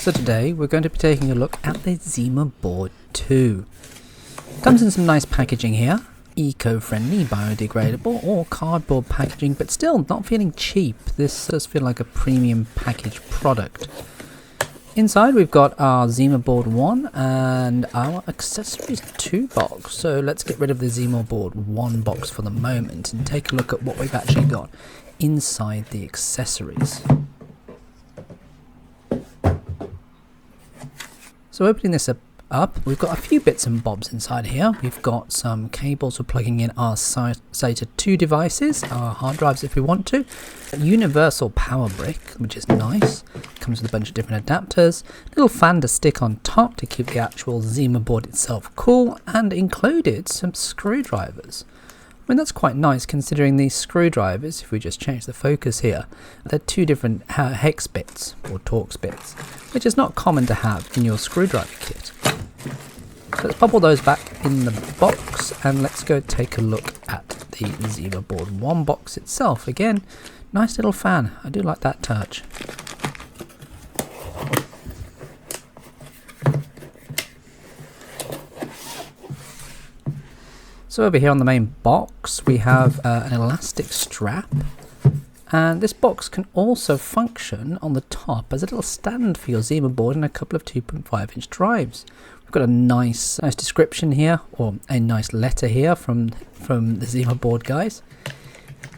So today we're going to be taking a look at the ZimaBoard 2. Comes in some nice packaging here, eco-friendly, biodegradable or cardboard packaging, but still not feeling cheap. This does feel like a premium package product. Inside we've got our ZimaBoard 1 and our accessories 2 box. So let's get rid of the ZimaBoard 1 box for the moment and take a look at what we've actually got inside the accessories. So opening this up, we've got a few bits and bobs inside here. We've got some cables for plugging in our SATA 2 devices, our hard drives if we want to. A universal power brick, which is nice. Comes with a bunch of different adapters. A little fan to stick on top to keep the actual ZimaBoard itself cool, and included some screwdrivers. I mean, that's quite nice considering these screwdrivers, if we just change the focus here, they're two different hex bits or Torx bits, which is not common to have in your screwdriver kit. So let's pop all those back in the box and let's go take a look at the ZimaBoard 1 box itself. Again, nice little fan. I do like that touch. So over here on the main box we have an elastic strap, and this box can also function on the top as a little stand for your ZimaBoard and a couple of 2.5-inch drives. We've got a nice description here, or a nice letter here from the ZimaBoard guys.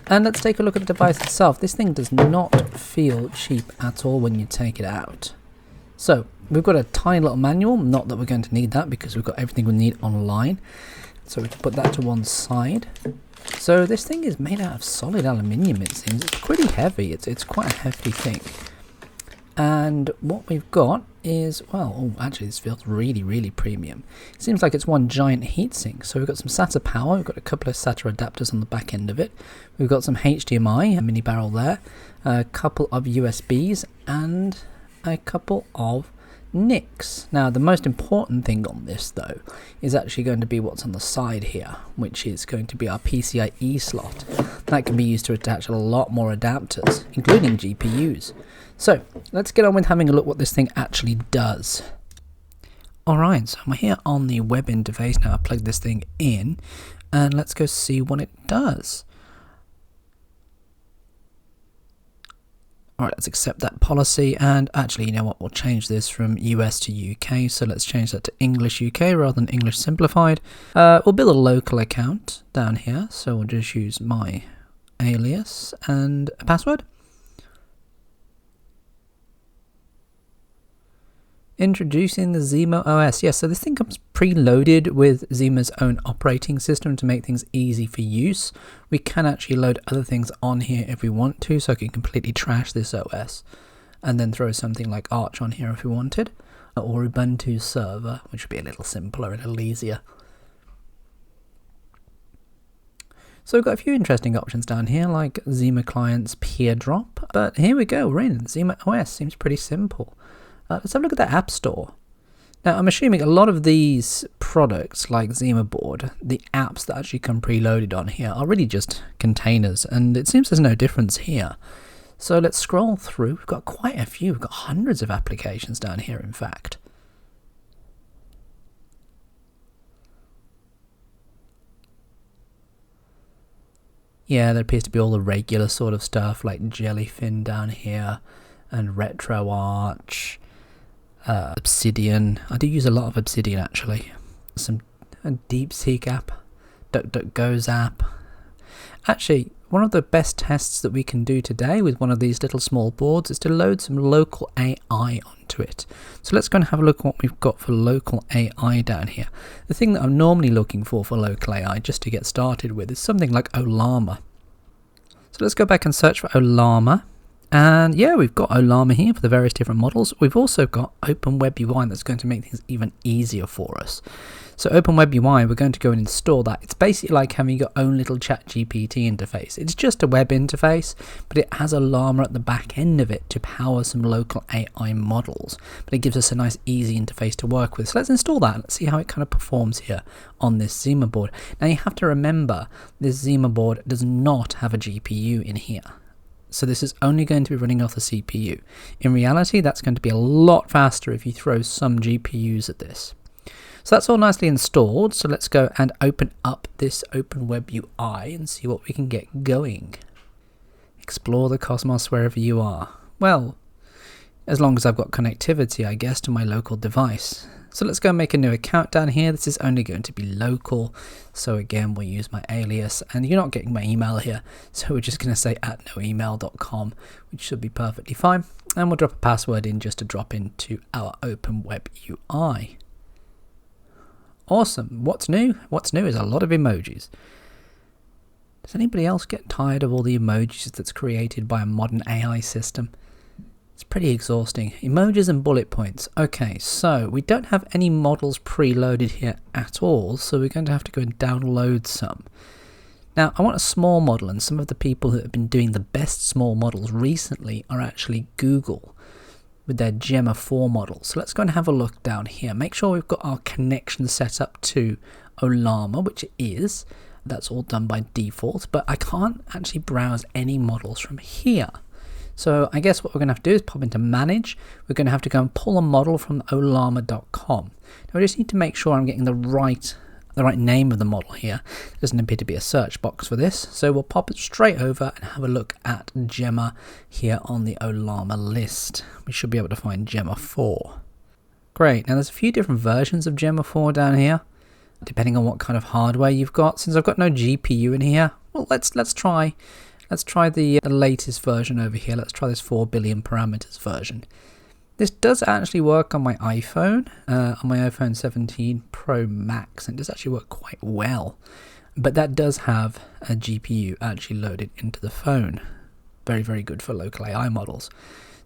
And let's take a look at the device itself. This thing does not feel cheap at all when you take it out. So we've got a tiny little manual, not that we're going to need that because we've got everything we need online. So we can put that to one side. So this thing is made out of solid aluminium, it seems. It's pretty heavy. It's quite a hefty thing. And what we've got is, well, oh, actually this feels really premium. It seems like it's one giant heatsink. So we've got some SATA power. We've got a couple of SATA adapters on the back end of it. We've got some HDMI, a mini barrel there, a couple of USBs, and a couple of NICs. Now the most important thing on this though is actually going to be what's on the side here, which is going to be our PCIe slot. That can be used to attach a lot more adapters, including GPUs. So let's get on with having a look what this thing actually does. Alright, so I'm here on the web interface now. I've plugged this thing in and let's go see what it does. Alright, let's accept that policy, and actually, you know what, we'll change this from US to UK, so let's change that to English UK rather than English simplified. We'll build a local account down here, so we'll just use my alias and a password. Introducing the ZimaOS. Yes, so this thing comes preloaded with Zima's own operating system to make things easy for use. We can actually load other things on here if we want to, so I can completely trash this OS and then throw something like Arch on here if we wanted, or Ubuntu server, which would be a little simpler and a little easier. So we've got a few interesting options down here, like Zima Client's Peer Drop, but here we go, we're in. ZimaOS seems pretty simple. Let's have a look at the App Store. Now, I'm assuming a lot of these products, like ZimaBoard, the apps that actually come preloaded on here are really just containers, and it seems there's no difference here. So let's scroll through. We've got quite a few. We've got hundreds of applications down here, in fact. Yeah, there appears to be all the regular sort of stuff, like Jellyfin down here, and RetroArch. Obsidian. I do use a lot of Obsidian actually. A DeepSeek app, DuckDuckGo's app. Actually, one of the best tests that we can do today with one of these little small boards is to load some local AI onto it. So let's go and have a look at what we've got for local AI down here. The thing that I'm normally looking for local AI, just to get started with, is something like Ollama. So let's go back and search for Ollama. And yeah, we've got Ollama here for the various different models. We've also got OpenWebUI that's going to make things even easier for us. So OpenWebUI, we're going to go and install that. It's basically like having your own little ChatGPT interface. It's just a web interface, but it has Ollama at the back end of it to power some local AI models. But it gives us a nice easy interface to work with. So let's install that and let's see how it kind of performs here on this ZimaBoard. Now you have to remember, this ZimaBoard does not have a GPU in here. So this is only going to be running off the CPU. In reality, that's going to be a lot faster if you throw some GPUs at this. So that's all nicely installed. So let's go and open up this OpenWeb and see what we can get going. Explore the cosmos wherever you are. Well, as long as I've got connectivity, I guess, to my local device. So let's go and make a new account down here. This is only going to be local. So again, we'll use my alias, and you're not getting my email here. So we're just going to say @noemail.com, which should be perfectly fine. And we'll drop a password in just to drop into our OpenWeb. Awesome. What's new? What's new is a lot of emojis. Does anybody else get tired of all the emojis that's created by a modern AI system? It's pretty exhausting. Emojis and bullet points. Okay, so we don't have any models preloaded here at all, so we're going to have to go and download some. Now, I want a small model, and some of the people that have been doing the best small models recently are actually Google with their Gemma 4 model. So let's go and have a look down here. Make sure we've got our connection set up to Ollama, which it is. That's all done by default, but I can't actually browse any models from here. So I guess what we're going to have to do is pop into manage. We're going to have to go and pull a model from ollama.com. Now I just need to make sure I'm getting the right name of the model here. There doesn't appear to be a search box for this. So we'll pop it straight over and have a look at Gemma here on the Ollama list. We should be able to find Gemma 4. Great. Now there's a few different versions of Gemma 4 down here, depending on what kind of hardware you've got. Since I've got no GPU in here, well, let's try the latest version over here. Let's try this 4 billion parameters version. This does actually work on my iPhone, on my iPhone 17 Pro Max, and it does actually work quite well. But that does have a GPU actually loaded into the phone. Very, very good for local AI models.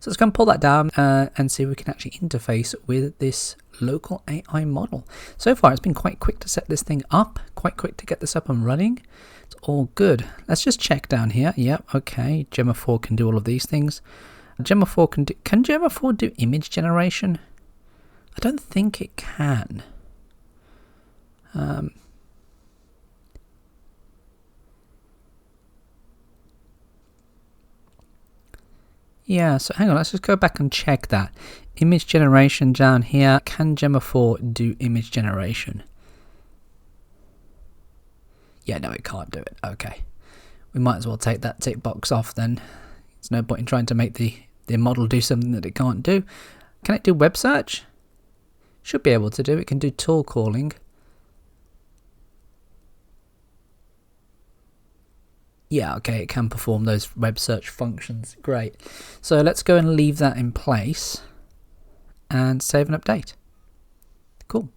So let's go and pull that down and see if we can actually interface with this local AI model. So far, it's been quite quick to set this thing up, quite quick to get this up and running. It's all good. Let's just check down here. Yep, okay. Gemma 4 can do all of these things. Gemma 4 can Gemma 4 do image generation? I don't think it can. Yeah, so hang on, let's just go back and check that. Image generation down here. Can Gemma 4 do image generation? Yeah, no, it can't do it. Okay. We might as well take that tick box off then. There's no point in trying to make the model do something that it can't do. Can it do web search? Should be able to do. It can do tool calling. Yeah, okay, it can perform those web search functions. Great. So let's go and leave that in place and save and update. Cool.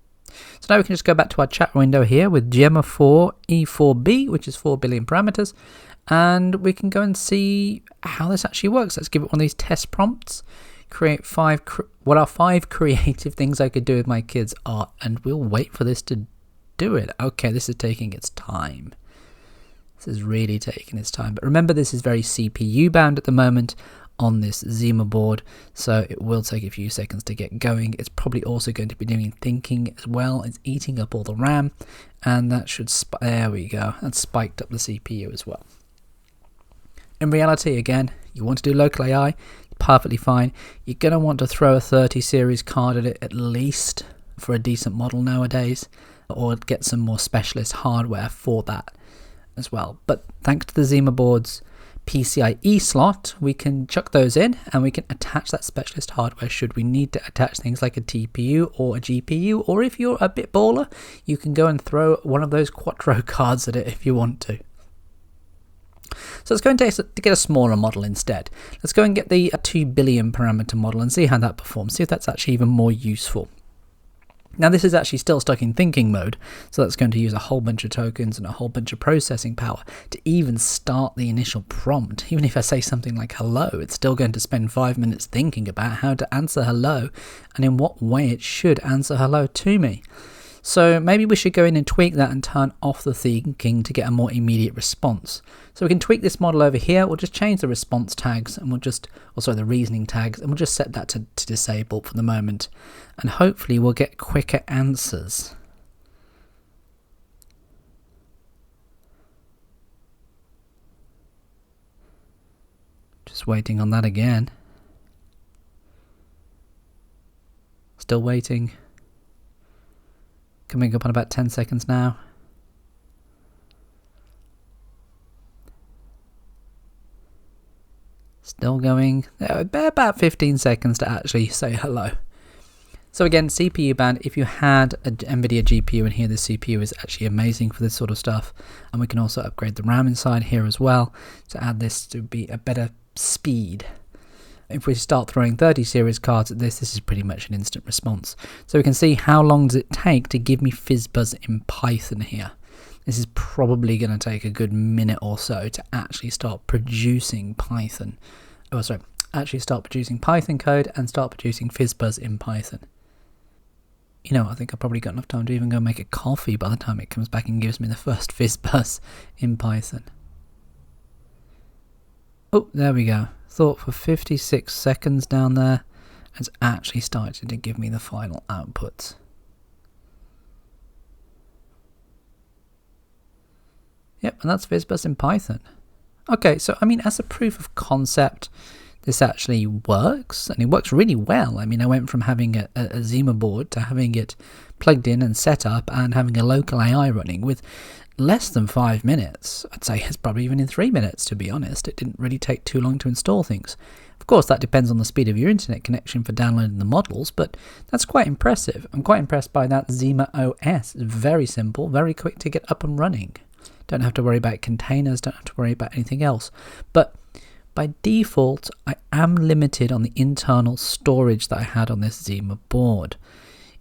So now we can just go back to our chat window here with Gemma 4 E4B, which is 4 billion parameters, and we can go and see how this actually works. Let's give it one of these test prompts. Create what are 5 creative things I could do with my kids' art, and we'll wait for this to do it. Okay, this is taking its time. This is really taking its time. But remember, this is very CPU bound at the moment on this ZimaBoard, so it will take a few seconds to get going. It's probably also going to be doing thinking as well. It's eating up all the RAM, and that should, there we go, that's spiked up the CPU as well. In reality, again, you want to do local AI, perfectly fine. You're going to want to throw a 30 series card at it at least for a decent model nowadays, or get some more specialist hardware for that as well. But thanks to the ZimaBoard's PCIe slot, we can chuck those in and we can attach that specialist hardware should we need to attach things like a TPU or a GPU, or if you're a bit baller, you can go and throw one of those Quattro cards at it if you want to. So let's go and get a smaller model instead. Let's go and get the 2 billion parameter model and see how that performs, see if that's actually even more useful. Now this is actually still stuck in thinking mode, so that's going to use a whole bunch of tokens and a whole bunch of processing power to even start the initial prompt. Even if I say something like hello, it's still going to spend 5 minutes thinking about how to answer hello and in what way it should answer hello to me. So maybe we should go in and tweak that and turn off the thinking to get a more immediate response. So we can tweak this model over here. We'll just change the response tags and we'll just, the reasoning tags, and we'll just set that to disable for the moment. And hopefully we'll get quicker answers. Just waiting on that again. Still waiting. Coming up on about 10 seconds now. Still going. About 15 seconds to actually say hello. So again, CPU band, if you had an NVIDIA GPU in here, the CPU is actually amazing for this sort of stuff. And we can also upgrade the RAM inside here as well to add this to be a better speed. If we start throwing 30 series cards at this is pretty much an instant response. So we can see how long does it take to give me FizzBuzz in Python here. This is probably going to take a good minute or so to actually start producing Python. Oh, sorry, actually start producing Python code and start producing FizzBuzz in Python. You know, I think I've probably got enough time to even go make a coffee by the time it comes back and gives me the first FizzBuzz in Python. Oh, there we go. Thought for 56 seconds down there. It's actually started to give me the final output. Yep, and that's FizzBuzz in Python. Okay, so I mean, as a proof of concept, this actually works, and it works really well. I mean, I went from having a ZimaBoard to having it plugged in and set up and having a local AI running with less than 5 minutes. I'd say it's probably even in 3 minutes, to be honest. It didn't really take too long to install things. Of course, that depends on the speed of your internet connection for downloading the models, but that's quite impressive. I'm quite impressed by that ZimaOS. It's very simple, very quick to get up and running. Don't have to worry about containers, don't have to worry about anything else. But by default, I am limited on the internal storage that I had on this ZimaBoard.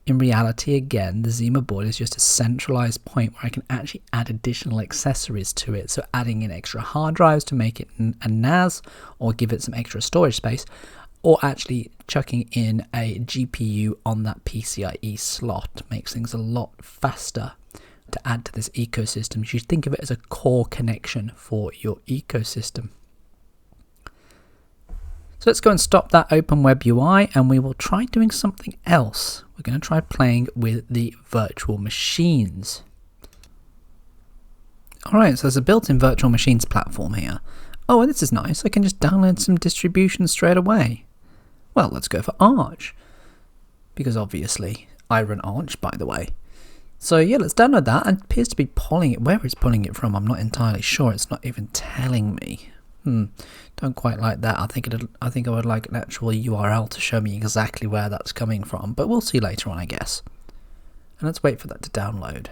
In reality, again, the ZimaBoard is just a centralized point where I can actually add additional accessories to it. So adding in extra hard drives to make it a NAS or give it some extra storage space, or actually chucking in a GPU on that PCIe slot makes things a lot faster to add to this ecosystem. You should think of it as a core connection for your ecosystem. So let's go and stop that Open Web UI and we will try doing something else. We're going to try playing with the virtual machines. Alright, so there's a built-in virtual machines platform here. Oh, and this is nice. I can just download some distributions straight away. Well, let's go for Arch. Because obviously, I run Arch, by the way. So yeah, let's download that. It appears to be pulling it. Where it's pulling it from, I'm not entirely sure. It's not even telling me. Don't quite like that. I think I would like an actual URL to show me exactly where that's coming from. But we'll see later on, I guess. And let's wait for that to download.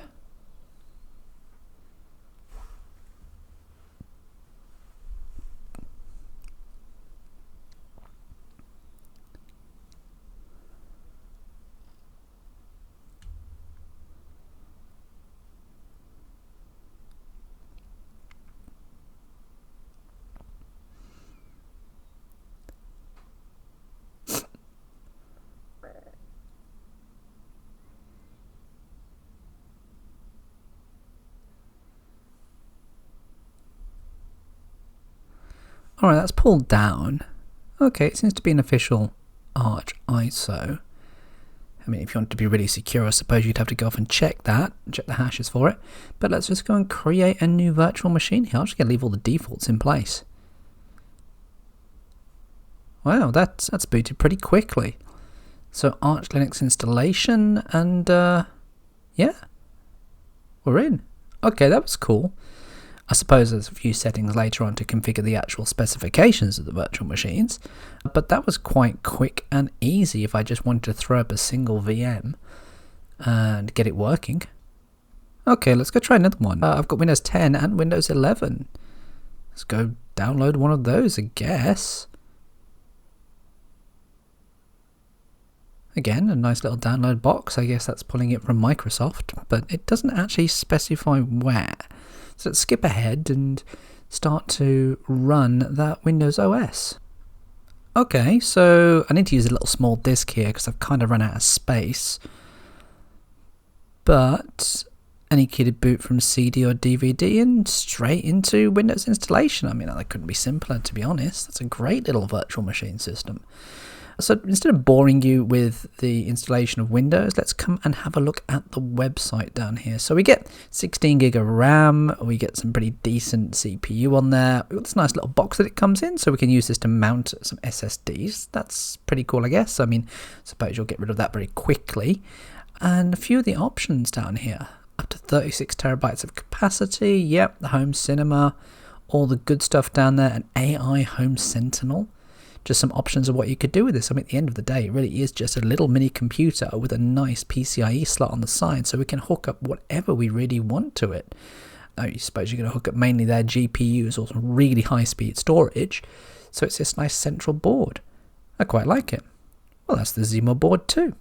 Alright, that's pulled down. Okay, it seems to be an official Arch ISO. I mean, if you want to be really secure, I suppose you'd have to go off and check that, check the hashes for it. But let's just go and create a new virtual machine here. I'm just going to leave all the defaults in place. Wow, that's booted pretty quickly. So Arch Linux installation, and yeah, we're in. Okay, that was cool. I suppose there's a few settings later on to configure the actual specifications of the virtual machines, but that was quite quick and easy if I just wanted to throw up a single VM and get it working. Okay, let's go try another one. I've got Windows 10 and Windows 11. Let's go download one of those, I guess. Again, a nice little download box. I guess that's pulling it from Microsoft, but it doesn't actually specify where. So let's skip ahead and start to run that Windows OS. Okay, so I need to use a little small disk here because I've kind of run out of space. But any key to boot from CD or DVD and straight into Windows installation. I mean, that couldn't be simpler, to be honest. That's a great little virtual machine system. So instead of boring you with the installation of Windows, let's come and have a look at the website down here. So we get 16 gig of RAM, we get some pretty decent CPU on there. We've got this nice little box that it comes in, so we can use this to mount some SSDs. That's pretty cool, I guess. I mean, suppose you'll get rid of that very quickly. And a few of the options down here, up to 36 terabytes of capacity. Yep, the home cinema, all the good stuff down there, an AI home sentinel. Just some options of what you could do with this. I mean, at the end of the day, it really is just a little mini computer with a nice PCIe slot on the side, so we can hook up whatever we really want to it. Now, you suppose you're going to hook up mainly their GPUs or some really high-speed storage, so it's this nice central board. I quite like it. Well, that's the ZimaBoard too.